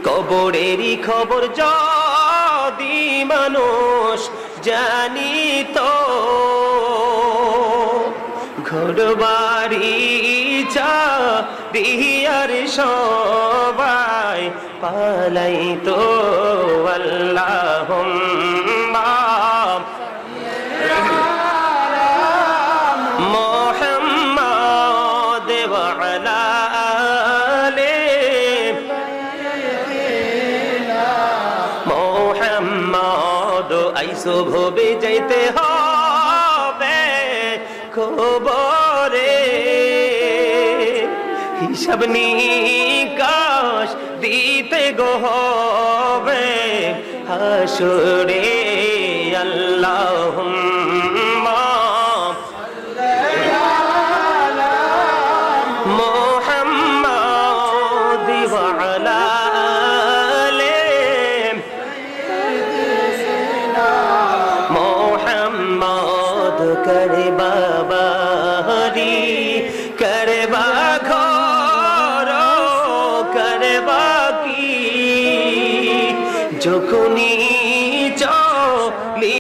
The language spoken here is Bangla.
কবরেরই খবর যদি মানুষ জানিত, ঘরবাড়ি চারিয়ার সবাই পালাইতো। আল্লাহুম্মা মুহাম্মাদ ওয়া আলা আলি মুহাম্মাদ। আইসো ভবে যাইতে হবে খবরে, হিসাব নিকাশ দিতে গো হবে হাসরে। আল্লাহুম্মা মুহাম্মাদ ওয়া আলা আলি মুহাম্মাদ। করে বাবারি করে বা ঘর করে বাকি, যখনই